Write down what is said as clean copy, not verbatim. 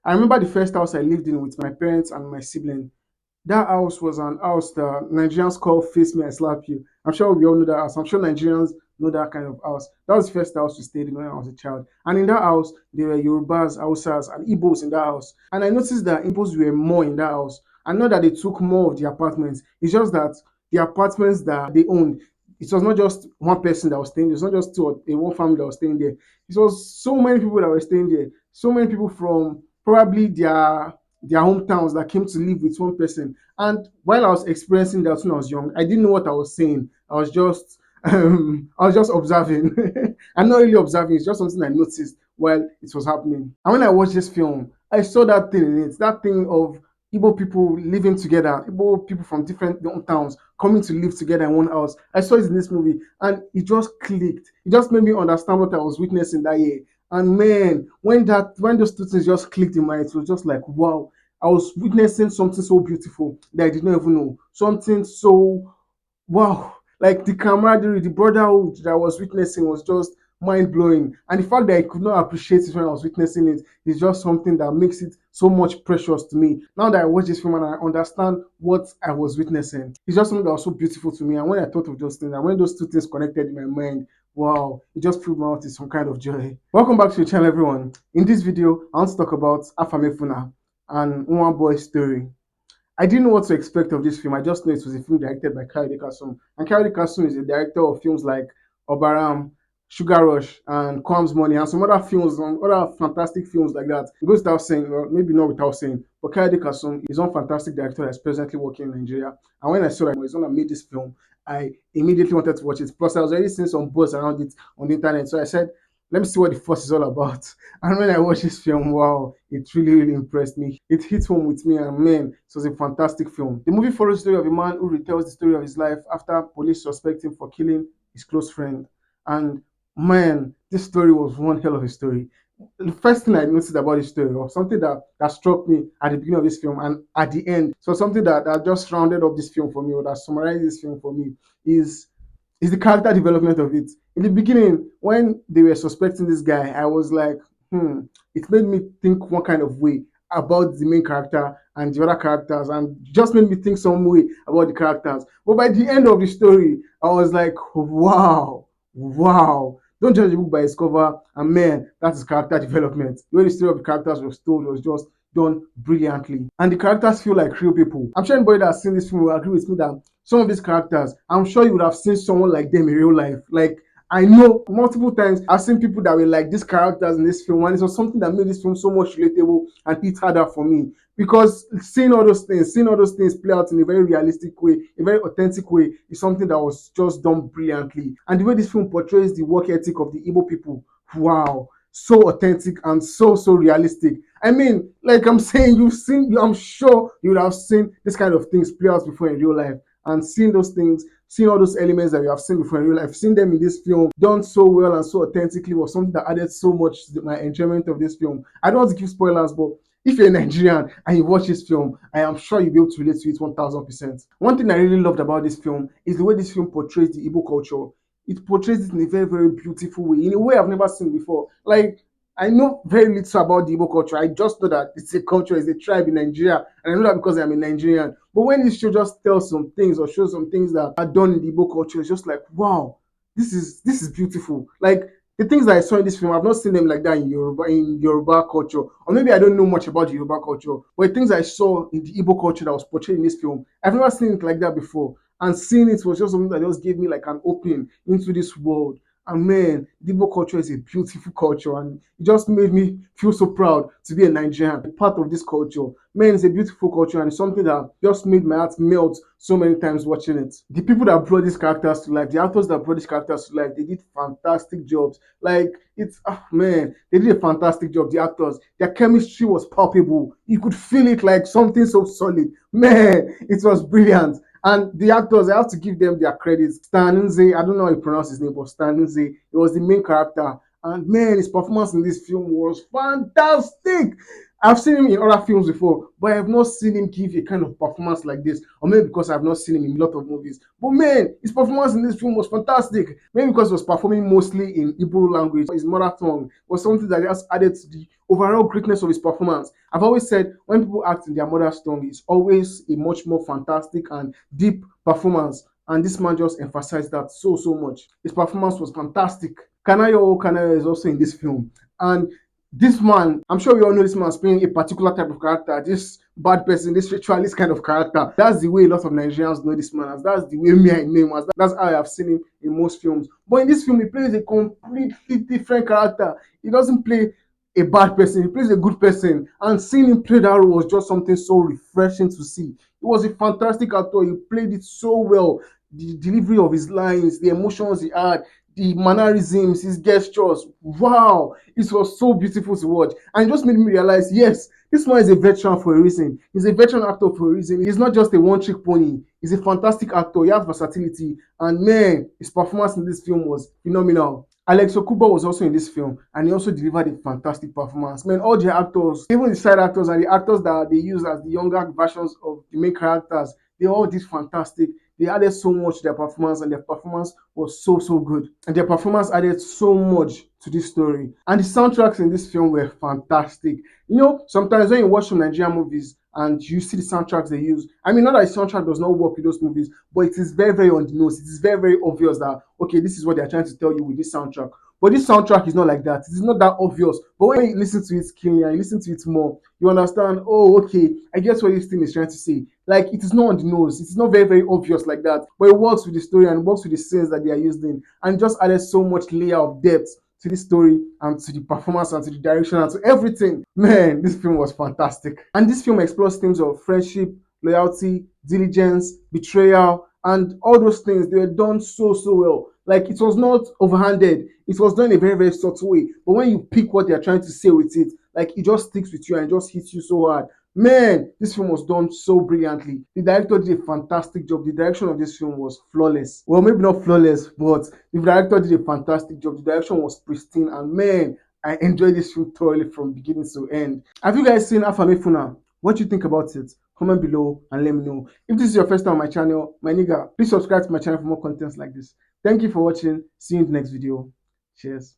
I remember the first house I lived in with my parents and my sibling. That house was an house that Nigerians call "Face Me, I Slap You." I'm sure we all know that house. I'm sure Nigerians know that kind of house. That was the first house we stayed in when I was a child. And in that house, there were Yorubas, Hausas, and Igbos in that house. And I noticed that Igbos were more in that house. And not that they took more of the apartments. It's just that the apartments that they owned, it was not just one person that was staying there. It's not just two or one family that was staying there. It was so many people that were staying there. So many people from probably their hometowns that came to live with one person. And while I was experiencing that when I was young, I didn't know what I was saying. I was just observing. I'm not really observing, it's just something I noticed while it was happening. And when I watched this film, I saw that thing in it, that thing of Igbo people living together, Igbo people from different towns coming to live together in one house. I saw it in this movie and it just clicked. It just made me understand what I was witnessing that year. And man, when those two things just clicked in my head, it was just like wow, I was witnessing something so beautiful that I did not even know. Something so wow, like the camaraderie, the brotherhood that I was witnessing was just mind blowing. And the fact that I could not appreciate it when I was witnessing it is just something that makes it so much precious to me. Now that I watch this film and I understand what I was witnessing, it's just something that was so beautiful to me. And when I thought of those things, and when those two things connected in my mind, wow, it just filled my heart with some kind of joy. Welcome back to the channel, everyone. In this video, I want to talk about Afamefuna and One Boy's story. I didn't know what to expect of this film. I just know it was a film directed by Kayode Kasum. And Kayode Kasum is a director of films like Obaram, Sugar Rush, and Kwam's Money, and some other films, some other fantastic films like that. It goes without saying, or maybe not without saying, but Kayode Kasum is one fantastic director that's presently working in Nigeria. And when I saw that he's one that made this film, I immediately wanted to watch it. Plus, I was already seeing some buzz around it on the internet. So I said, let me see what the fuss is all about. And when I watched this film, wow, it really, really impressed me. It hit home with me, and man, it was a fantastic film. The movie follows the story of a man who retells the story of his life after police suspect him for killing his close friend. And man, this story was one hell of a story. The first thing I noticed about this story, or something that struck me at the beginning of this film and at the end, so something that just rounded up this film for me, or that summarized this film for me, is is the character development of it. In the beginning, when they were suspecting this guy, I was like, it made me think one kind of way about the main character and the other characters, and just made me think some way about the characters. But by the end of the story, I was like, wow, wow. Don't judge a book by its cover, and man, that is character development. The way the story of the characters was told was just done brilliantly. And the characters feel like real people. I'm sure anybody that's seen this film will agree with me that some of these characters, I'm sure you would have seen someone like them in real life. Like, I know multiple times I've seen people that were like these characters in this film, and it was something that made this film so much relatable and hit harder for me. Because seeing all those things play out in a very realistic way, a very authentic way, is something that was just done brilliantly. And the way this film portrays the work ethic of the Igbo people, wow, so authentic and so realistic. I mean, like I'm saying, I'm sure you would have seen this kind of things play out before in real life, and seeing those things, seeing all those elements that we have seen before in real life, seeing them in this film done so well and so authentically was something that added so much to my enjoyment of this film. I don't want to give spoilers, but if you're a Nigerian and you watch this film, I am sure you'll be able to relate to it 1000%. One thing I really loved about this film is the way this film portrays the Igbo culture. It portrays it in a very beautiful way, in a way I've never seen before. Like, I know very little about the Igbo culture. I just know that it's a culture, it's a tribe in Nigeria, and I know that because I'm a Nigerian. But when this show just tells some things or shows some things that are done in the Igbo culture, it's just like, wow, this is beautiful. Like, the things that I saw in this film, I've not seen them like that in Yoruba culture, or maybe I don't know much about the Yoruba culture. But the things I saw in the Igbo culture that was portrayed in this film, I've never seen it like that before. And seeing it was just something that just gave me like an opening into this world. And man, the Igbo culture is a beautiful culture, and it just made me feel so proud to be a Nigerian, part of this culture. Man, it's a beautiful culture, and it's something that just made my heart melt so many times watching it. The people that brought these characters to life, the actors that brought these characters to life, they did fantastic jobs. Like, it's man, they did a fantastic job. The actors, their chemistry was palpable. You could feel it like something so solid. Man, it was brilliant. And the actors, I have to give them their credits. Stan Nze, I don't know how you pronounce his name, but Stan Nze, he was the main character. And man, his performance in this film was fantastic. I've seen him in other films before, but I have not seen him give a kind of performance like this. Or maybe because I've not seen him in a lot of movies. But man, his performance in this film was fantastic. Maybe because he was performing mostly in Igbo language, his mother tongue was something that just added to the overall greatness of his performance. I've always said when people act in their mother's tongue, it's always a much more fantastic and deep performance. And this man just emphasized that so much. His performance was fantastic. Kanayo Kanayo is also in this film. And this man, I'm sure we all know this man is playing a particular type of character, this bad person, this ritualist kind of character. That's the way a lot of Nigerians know this man as. That's the way me I know him as. That's how I have seen him in most films. But in this film, he plays a completely different character. He doesn't play a bad person, he plays a good person. And seeing him play that role was just something so refreshing to see. He was a fantastic actor. He played it so well. The delivery of his lines, the emotions he had, the mannerisms, his gestures. Wow, it was so beautiful to watch. And it just made me realize, yes, this man is a veteran for a reason. He's a veteran actor for a reason. He's not just a one-trick pony. He's a fantastic actor. He has versatility. And man, his performance in this film was phenomenal. Alex Okubo was also in this film, and he also delivered a fantastic performance. Man, all the actors, even the side actors and the actors that they use as the younger versions of the main characters, they all did fantastic. They added so much to their performance, and their performance was so good. And their performance added so much to this story. And the soundtracks in this film were fantastic. You know, sometimes when you watch some Nigerian movies and you see the soundtracks they use, I mean, not that the soundtrack does not work with those movies, but it is very on the nose. It is very obvious that, okay, this is what they're trying to tell you with this soundtrack. But this soundtrack is not like that. It is not that obvious. But when you listen to it keenly and you listen to it more, you understand, oh, okay, I guess what this thing is trying to say. Like, it is not on the nose. It's not very obvious like that. But it works with the story and it works with the scenes that they are using. And just added so much layer of depth to the story and to the performance and to the direction and to everything. Man, this film was fantastic. And this film explores themes of friendship, loyalty, diligence, betrayal, and all those things. They were done so well. Like, it was not overhanded. It was done in a very subtle way. But when you pick what they're trying to say with it, like, it just sticks with you and just hits you so hard. Man, this film was done so brilliantly. The director did a fantastic job. The direction of this film was flawless. Well, maybe not flawless, but the director did a fantastic job. The direction was pristine, and man, I enjoyed this film thoroughly from beginning to end. Have you guys seen Afamefuna? What do you think about it? Comment below and let me know. If this is your first time on my channel, my nigga, please subscribe to my channel for more contents like this. Thank you for watching. See you in the next video. Cheers.